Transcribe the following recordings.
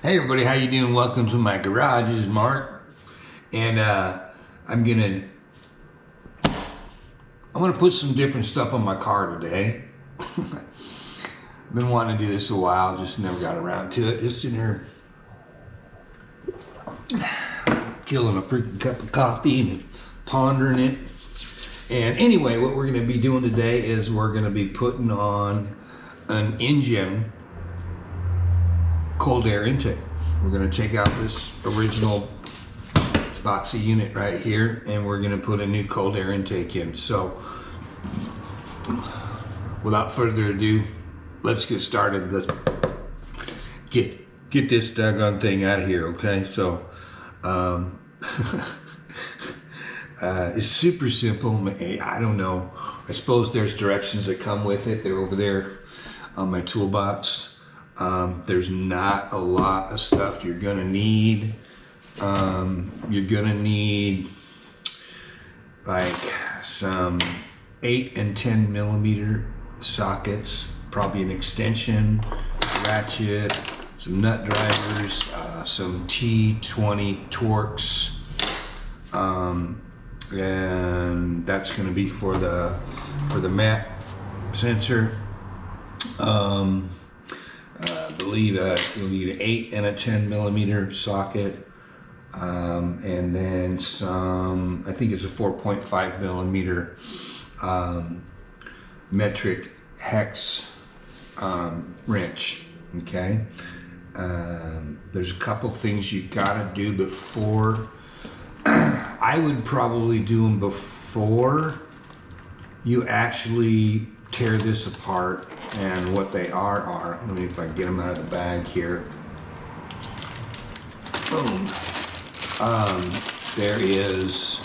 Hey everybody, how you doing? Welcome to my garage. This is Mark, and I'm gonna put some different stuff on my car today. Been wanting to do this a while, just never got around to it. Just sitting here killing a freaking cup of coffee and pondering it. And anyway, what we're gonna be doing today is we're gonna be putting on an injen cold air intake. We're going to take out this original boxy unit right here, and we're going to put a new cold air intake in. So without further ado, let's get started. Let's get this daggone thing out of here, okay? So it's super simple. I don't know, I suppose there's directions that come with it. They're over there on my toolbox. There's not a lot of stuff you're gonna need. You're gonna need like some 8 and 10 millimeter sockets, probably an extension, ratchet, some nut drivers, some T20 Torx, and that's gonna be for the map sensor. I believe you'll need an 8 and a 10 millimeter socket, and then some, I think it's a 4.5 millimeter metric hex wrench, okay? There's a couple things you gotta do before. I would probably do them before you actually tear this apart, and what they are, let me, if I get them out of the bag here. Boom. There is,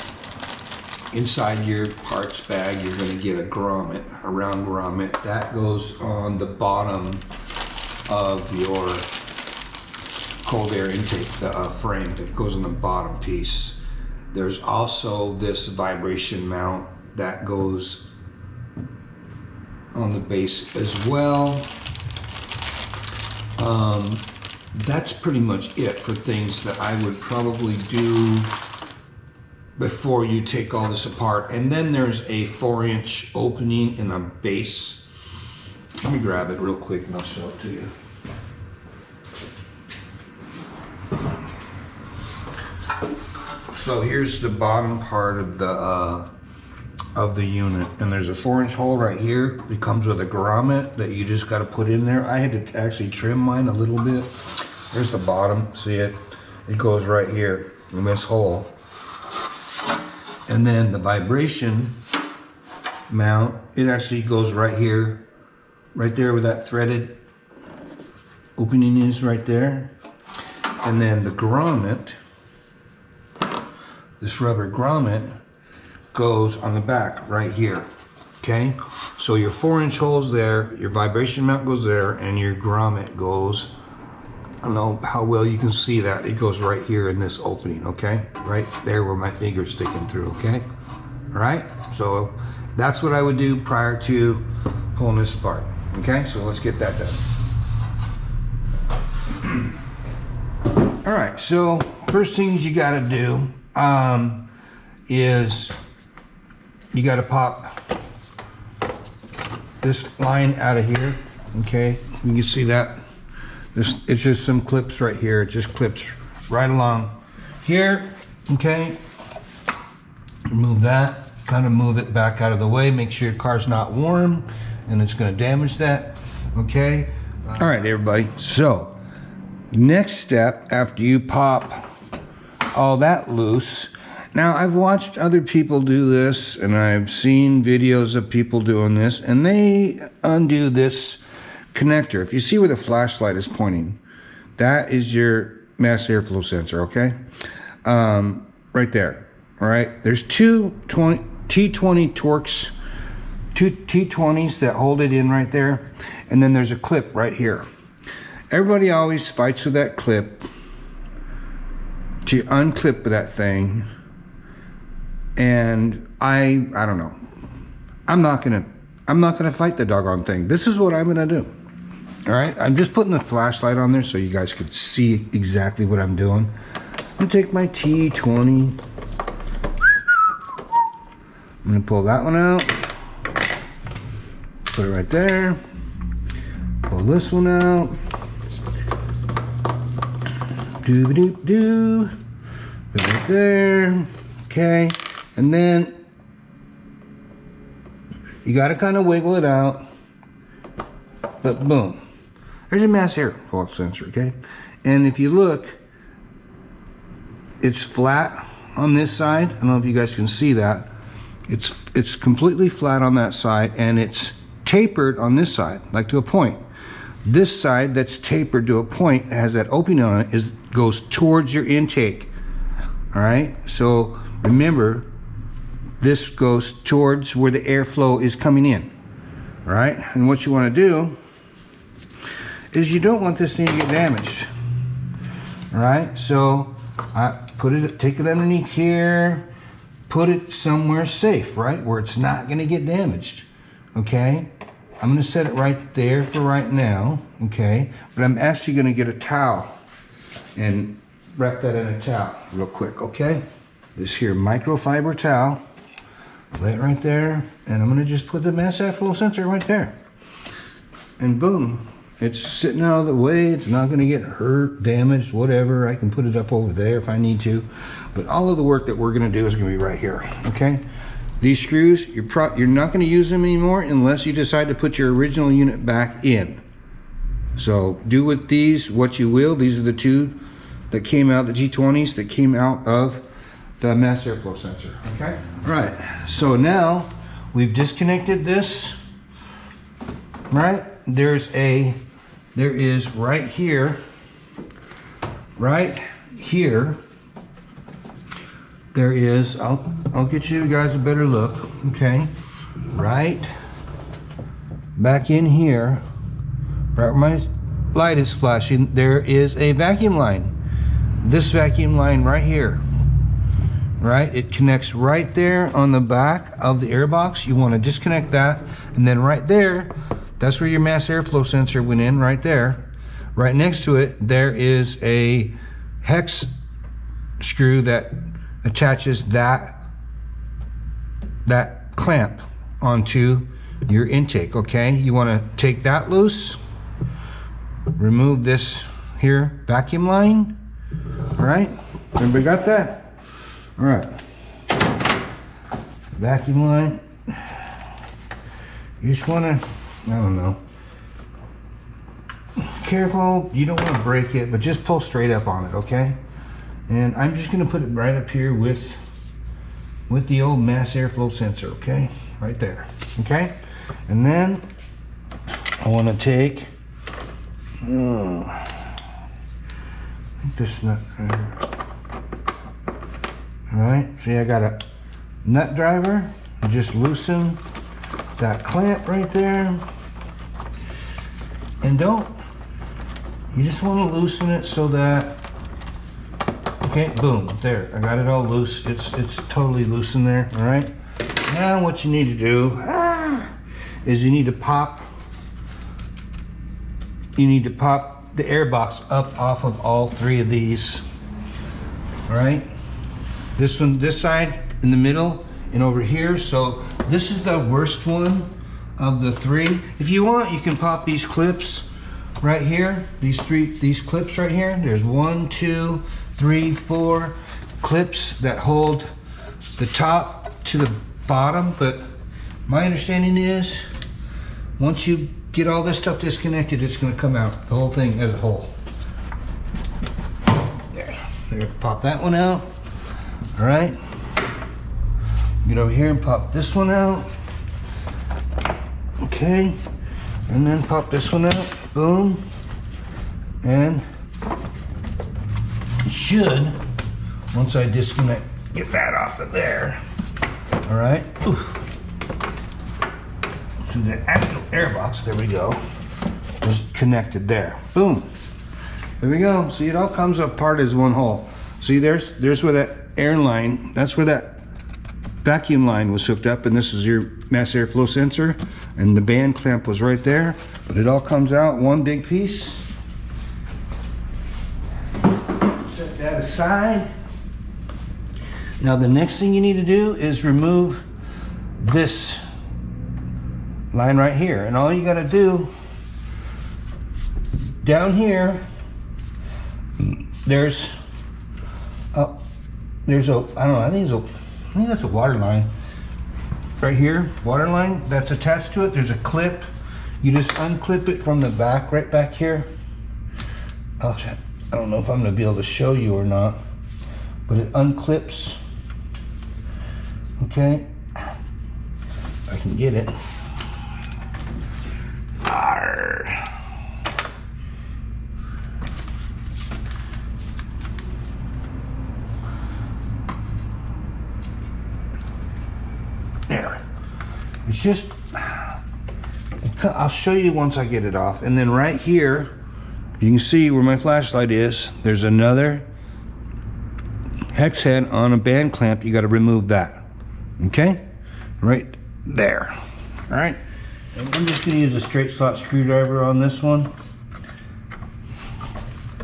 inside your parts bag, you're going to get a grommet, a round grommet. That goes on the bottom of your cold air intake, the frame that goes on the bottom piece. There's also this vibration mount that goes on the base as well. That's pretty much it for things that I would probably do before you take all this apart. And then there's a 4-inch opening in the base. Let me grab it real quick and I'll show it to you. So here's the bottom part of the unit, and there's a 4-inch hole right here. It comes with a grommet that you just got to put in there. I had to actually trim mine a little bit. There's the bottom, see it? It goes right here in this hole. And then the vibration mount, it actually goes right here, right there where that threaded opening is right there. And then the grommet, this rubber grommet, goes on the back right here, okay? So your 4-inch hole's there, your vibration mount goes there, and your grommet goes, I don't know how well you can see that, it goes right here in this opening, okay? Right there where my finger's sticking through, okay? All right, so that's what I would do prior to pulling this apart, okay? So let's get that done. All right, so first things you gotta do is you got to pop this line out of here, okay? You can see that. It's just some clips right here. It just clips right along here, okay? Remove that, kind of move it back out of the way. Make sure your car's not warm, and it's going to damage that, okay? All right, everybody. So, next step after you pop all that loose. Now, I've watched other people do this, and I've seen videos of people doing this, and they undo this connector. If you see where the flashlight is pointing, that is your mass airflow sensor, okay? Right there, all right? There's two T20 Torx, two T20s that hold it in right there, and then there's a clip right here. Everybody always fights with that clip to unclip that thing. And I don't know. I'm not gonna fight the doggone thing. This is what I'm gonna do. All right, I'm just putting the flashlight on there so you guys could see exactly what I'm doing. I'm gonna take my T20. I'm gonna pull that one out. Put it right there. Pull this one out. Doo-ba-doo-doo. Put it right there. Okay, and then you gotta kind of wiggle it out. But boom. There's a mass airflow sensor, okay? And if you look, it's flat on this side. I don't know if you guys can see that. It's completely flat on that side, and it's tapered on this side, like to a point. This side that's tapered to a point, has that opening on it, goes towards your intake. All right, so remember, this goes towards where the airflow is coming in. All right, and what you want to do is you don't want this thing to get damaged. All right, so I take it underneath here, put it somewhere safe, right, where it's not going to get damaged. Okay, I'm going to set it right there for right now. Okay, but I'm actually going to get a towel and wrap that in a towel real quick. Okay, this here microfiber towel, lay it right there, and I'm going to just put the mass airflow sensor right there, and boom. It's sitting out of the way. It's not going to get hurt, damaged, whatever. I can put it up over there if I need to. But all of the work that we're going to do is going to be right here. Okay? These screws, you're not going to use them anymore unless you decide to put your original unit back in. So do with these what you will. These are the two that came out, the G20s that came out of the mass airflow sensor. Okay? All right. So now we've disconnected this. Right? There is right here, there is, I'll get you guys a better look, okay? Right back in here, right where my light is flashing, there is a vacuum line. This vacuum line right here, right? It connects right there on the back of the airbox. You want to disconnect that, and then right there, that's where your mass airflow sensor went in, right there. Right next to it, there is a hex screw that attaches that clamp onto your intake, okay? You want to take that loose, remove this here vacuum line, all right? Everybody got that? All right. Vacuum line. You just want to, I don't know. Careful, you don't want to break it, but just pull straight up on it, okay? And I'm just going to put it right up here with the old mass airflow sensor, okay? Right there, okay? And then I want to take this nut right here. All right, see, I got a nut driver. Just loosen that clamp right there. And you just want to loosen it so that, okay, boom, there, I got it all loose. It's totally loose in there, all right? Now what you need to do is you need to pop the air box up off of all three of these, all right? This one, this side, in the middle, and over here. So this is the worst one of the three. If you want, you can pop these clips right here. These clips right here. There's 1, 2, 3, 4 clips that hold the top to the bottom. But my understanding is, once you get all this stuff disconnected, it's going to come out, the whole thing as a whole. There, pop that one out. All right. Get over here and pop this one out. Okay. And then pop this one out. Boom. And it should, once I disconnect, get that off of there. All right. Ooh. So the actual airbox, there we go, is connected there. Boom. There we go. See, it all comes apart as one whole. See, there's where that airline, that's where that vacuum line was hooked up, and this is your mass airflow sensor, and the band clamp was right there, but it all comes out one big piece. Set that aside. Now the next thing you need to do is remove this line right here, and all you got to do down here, there's a, I don't know, I think that's a water line right here, water line that's attached to it. There's a clip. You just unclip it from the back, right back here. Oh, I don't know if I'm going to be able to show you or not, but it unclips. Okay, if I can get it. Arr. There. It's just, I'll show you once I get it off. And then right here, you can see where my flashlight is. There's another hex head on a band clamp. You got to remove that. Okay? Right there. All right. And I'm just going to use a straight slot screwdriver on this one.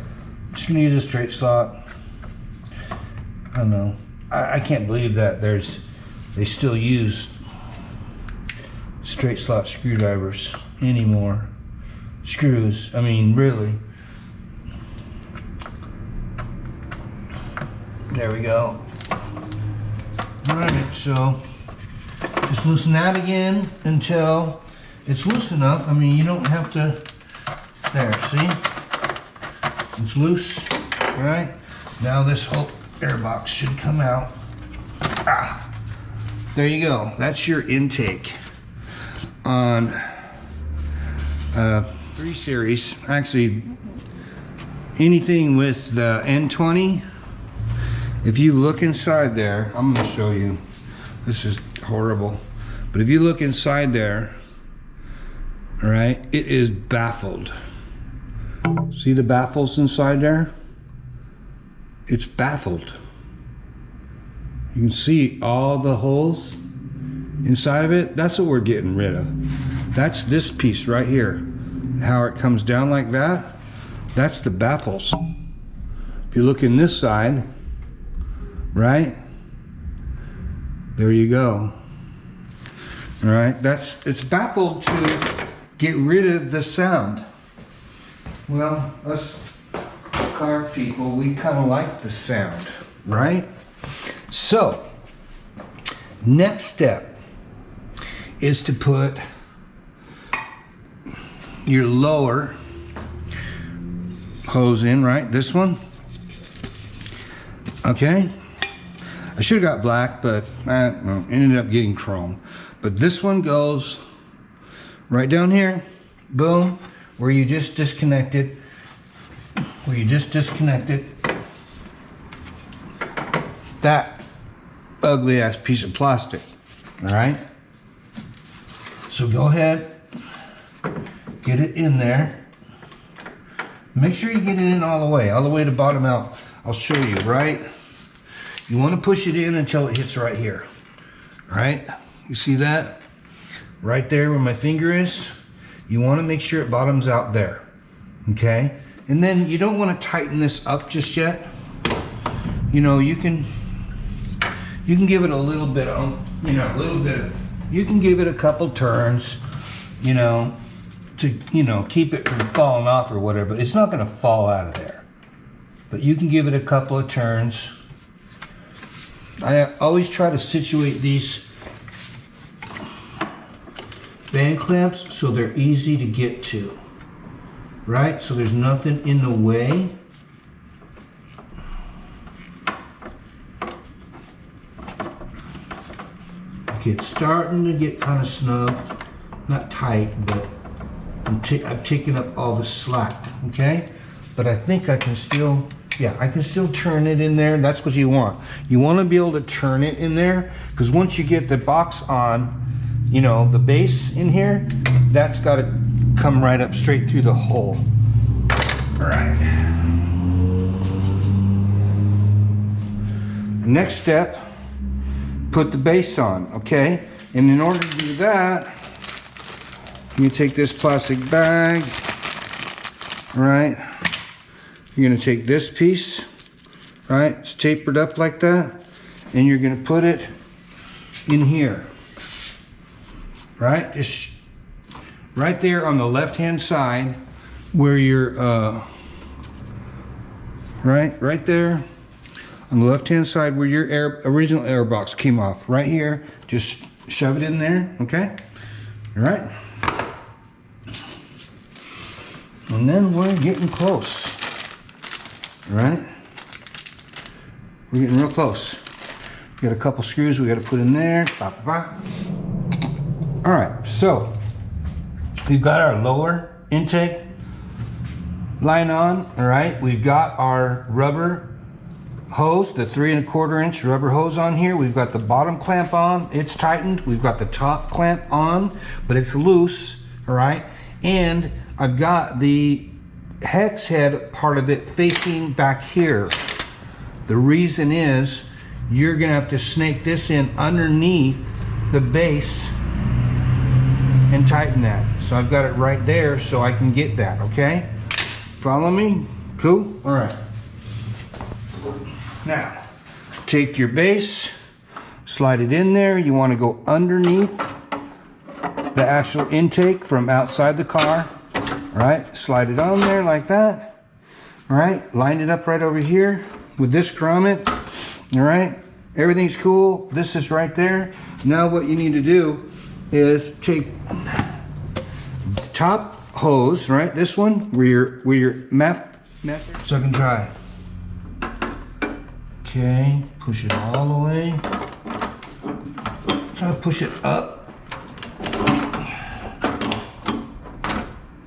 I'm just going to use a straight slot. I don't know. I can't believe that they still use straight slot screwdrivers anymore. Screws, I mean, really. There we go. All right, so just loosen that again until it's loose enough. I mean, you don't have to, there, see? It's loose, all right? Now this whole air box should come out. Ah, there you go. That's your intake on 3 Series. Actually, anything with the N20, if you look inside there, I'm going to show you. This is horrible. But if you look inside there, all right, it is baffled. See the baffles inside there? It's baffled. You can see all the holes inside of it. That's what we're getting rid of. That's this piece right here. How it comes down like that, that's the baffles. If you look in this side, right? There you go. All right, it's baffled to get rid of the sound. Well, us car people, we kind of like the sound, right? So, next step is to put your lower hose in, right? This one. Okay. I should have got black, but I ended up getting chrome. But this one goes right down here. Boom. Where you just disconnected. Where you just disconnected that ugly ass piece of plastic. All right. So go ahead, get it in there. Make sure you get it in all the way to bottom out. I'll show you, right? You want to push it in until it hits right here. All right? You see that? Right there where my finger is. You want to make sure it bottoms out there. Okay? And then you don't want to tighten this up just yet. You know, you can give it a little bit of, you can give it a couple turns, to, keep it from falling off or whatever. It's not going to fall out of there. But you can give it a couple of turns. I always try to situate these band clamps so they're easy to get to, right? So there's nothing in the way. Okay, it's starting to get kind of snug, not tight, but I'm taking up all the slack, okay? But I think I can still, I can still turn it in there. That's what you want. You want to be able to turn it in there, because once you get the box on, the base in here, that's got to come right up straight through the hole. All right. Next step put the base on, okay? And in order to do that, you take this plastic bag, right? You're gonna take this piece, right? It's tapered up like that, and you're gonna put it in here, right? Just right there on the left-hand side where your, right there on the left-hand side where your original air box came off. Right here, just shove it in there, okay? All right. And then we're getting close, all right? We're getting real close. We got a couple screws we got to put in there. All right, so we've got our lower intake line on, all right? We've got our rubber hose, the 3 1/4 inch rubber hose on here. We've got the bottom clamp on, it's tightened. We've got the top clamp on, but it's loose, all right? And I've got the hex head part of it facing back here. The reason is you're gonna have to snake this in underneath the base and tighten that. So I've got it right there so I can get that, okay? Follow me? Cool? All right. Now, take your base, slide it in there. You want to go underneath the actual intake from outside the car. All right, slide it on there like that. All right, line it up right over here with this grommet. All right, everything's cool. This is right there. Now what you need to do is take the top hose, right? This one, where your map, suck and dry. Okay, push it all the way. Try to push it up.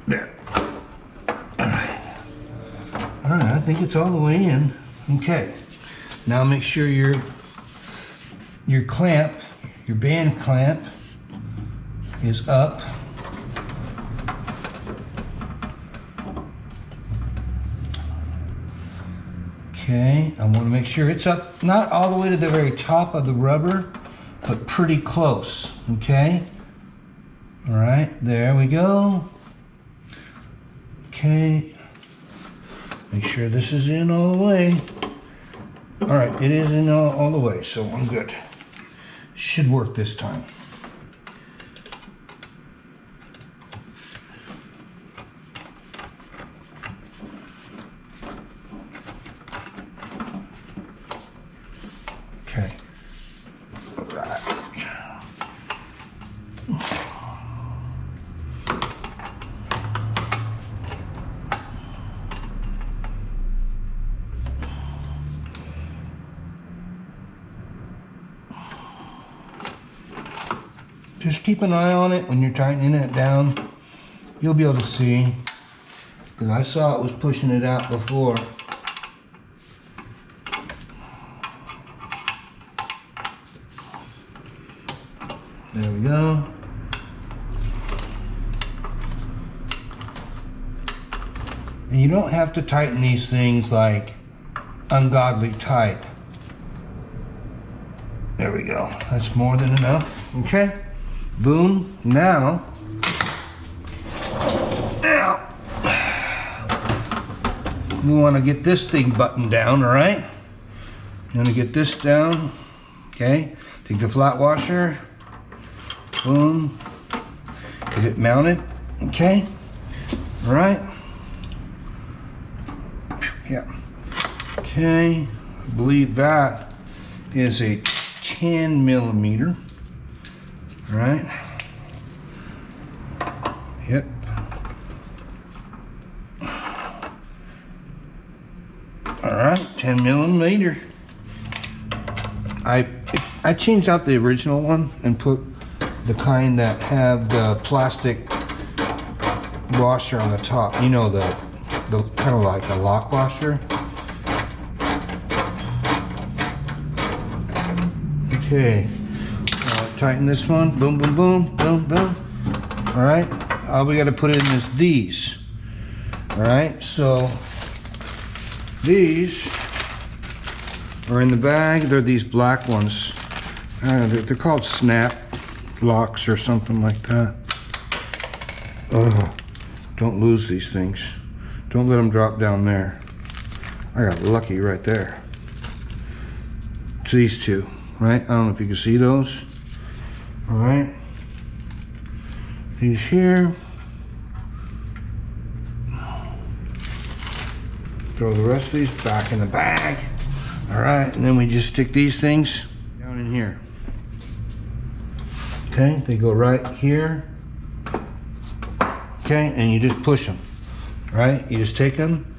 There. All right, I think it's all the way in. Okay, now make sure your clamp, your band clamp is up. Okay, I want to make sure it's up, not all the way to the very top of the rubber, but pretty close, okay? All right, there we go. Okay, make sure this is in all the way. All right, it is in all the way, so I'm good. Should work this time. Okay. All right. Just keep an eye on it when you're tightening it down. You'll be able to see, because I saw it was pushing it out before. There we go. And you don't have to tighten these things like ungodly tight. There we go. That's more than enough. Okay. Boom. Now we want to get this thing buttoned down, all right? You want to get this down. Okay. Take the flat washer. Boom. Get it mounted. Okay. All right. Yeah. Okay. I believe that is a 10 millimeter. All right. Yep. All right. 10 millimeter. I changed out the original one and put the kind that have the plastic washer on the top. You know, the kind of like a lock washer. Okay. Tighten this one. Boom, boom, boom, boom, boom. All right. All we got to put in is these. All right. So these are in the bag. They're these black ones. They're called snap locks or something like that. Oh, don't lose these things. Don't let them drop down there. I got lucky right there. It's these two, right? I don't know if you can see those. All right. These here. Throw the rest of these back in the bag. All right, and then we just stick these things down in here. Okay, they go right here. Okay, and you just push them, right? You just take them,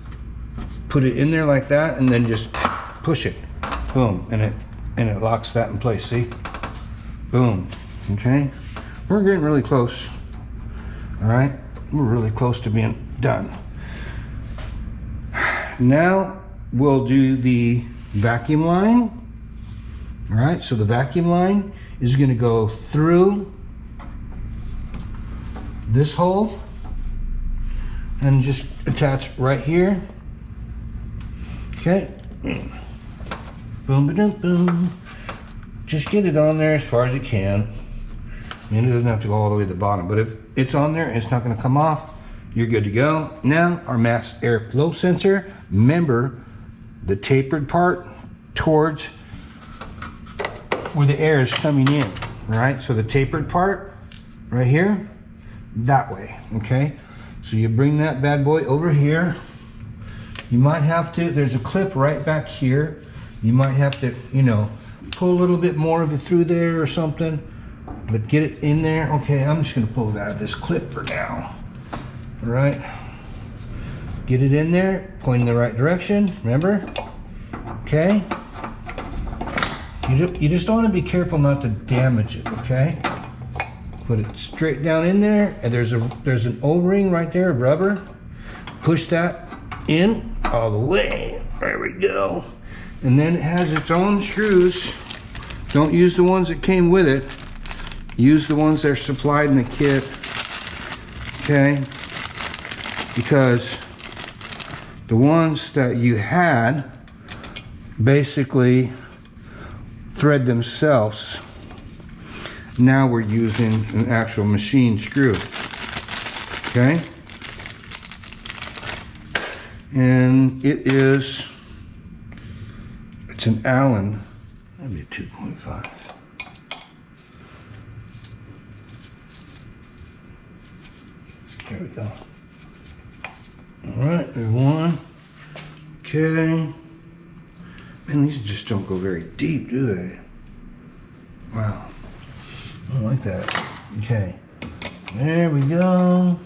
put it in there like that, and then just push it. Boom, and it locks that in place, see? Boom, okay? We're getting really close, all right? We're really close to being done. Now we'll do the vacuum line. All right, so the vacuum line is going to go through this hole and just attach right here. Okay. Boom, ba-dum, boom. Just get it on there as far as you can. I mean, it doesn't have to go all the way to the bottom, but if it's on there and it's not going to come off, you're good to go. Now, our mass airflow sensor, remember the tapered part towards where the air is coming in, right? So the tapered part right here, that way, okay? So you bring that bad boy over here. You might have to, there's a clip right back here. You might have to, you know, pull a little bit more of it through there or something, but get it in there. Okay, I'm just gonna pull it out of this clip for now. All right, get it in there, point in the right direction, remember? Okay, you just want to be careful not to damage it, okay? Put it straight down in there, and there's an O-ring right there, rubber. Push that in all the way, there we go. And then it has its own screws. Don't use the ones that came with it. Use the ones that are supplied in the kit, okay? Because the ones that you had basically thread themselves. Now we're using an actual machine screw, okay? And it's an Allen, maybe a 2.5. There we go. All right, there's one. Okay. Man, these just don't go very deep, do they? Wow. I don't like that. Okay. There we go.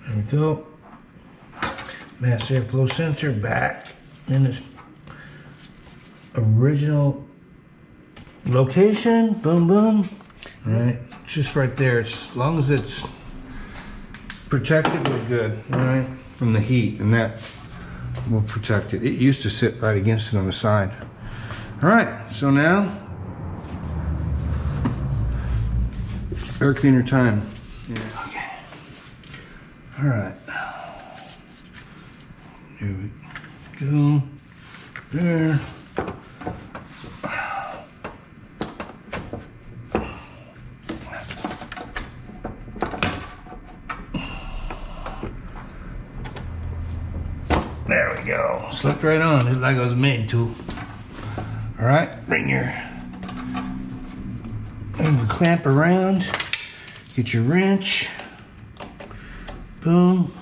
There we go. Mass airflow sensor back in its original location. Boom, boom. All right, just right there. As long as it's protected, we're good. All right, from the heat, and that will protect it. It used to sit right against it on the side. All right, so now air cleaner time. Yeah. Okay. All right. Here we go. There. There we go. Slipped right on. It's like it was made to. All right. Bring your clamp around. Get your wrench. Boom.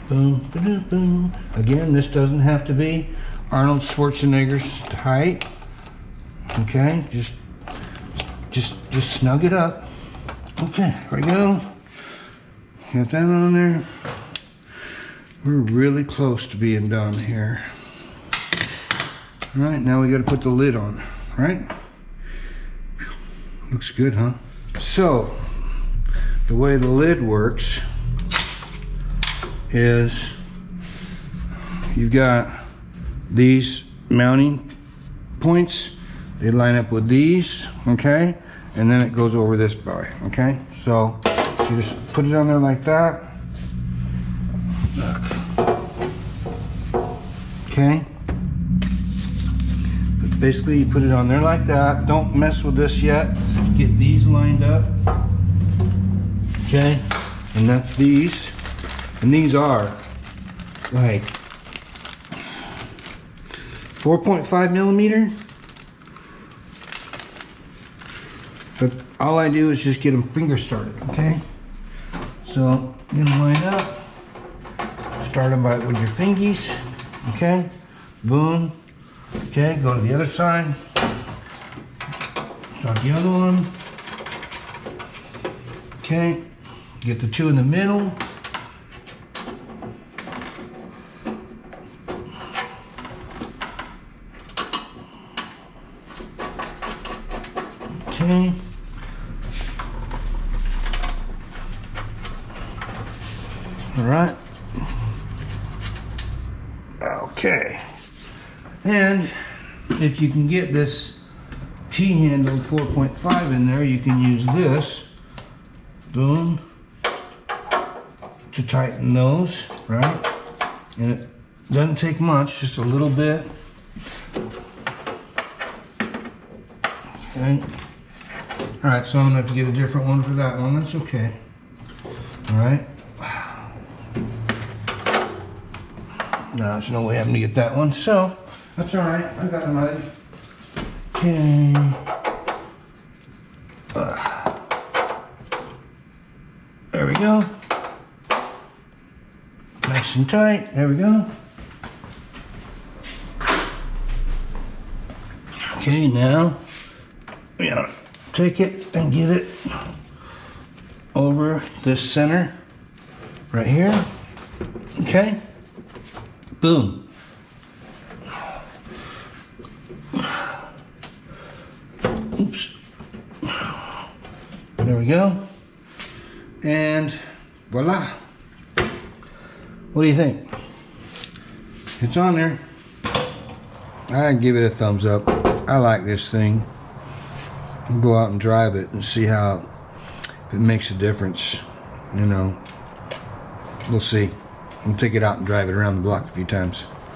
Boom, boom, boom. Again, this doesn't have to be Arnold Schwarzenegger's height. Okay, just snug it up. Okay, here we go. Got that on there. We're really close to being done here. All right, now we got to put the lid on, right? Looks good, huh? So, the way the lid works is you've got these mounting points. They line up with these, okay? And then it goes over this bar, okay? So you just put it on there like that. Okay? But basically you put it on there like that. Don't mess with this yet. Get these lined up. Okay? And that's these. And these are like 4.5 millimeter. But all I do is just get them finger started, okay? So you're gonna line up, start them with your fingies, okay? Boom, okay, go to the other side, start the other one, okay? Get the two in the middle. Okay. All right. Okay. And if you can get this T-handle 4.5 in there, you can use this, boom, to tighten those, right? And it doesn't take much, just a little bit. Okay. All right, so I'm gonna have to get a different one for that one. That's okay. All right. No, there's no way I'm gonna get that one, so that's all right. I got them ready. Okay. There we go. Nice and tight. There we go. Okay, now we gotta take it and get it over this center right here. Okay. Boom. Oops. There we go. And voila. What do you think? It's on there. I give it a thumbs up. I like this thing. We'll go out and drive it and see how, if it makes a difference. You know, we'll see. We'll take it out and drive it around the block a few times.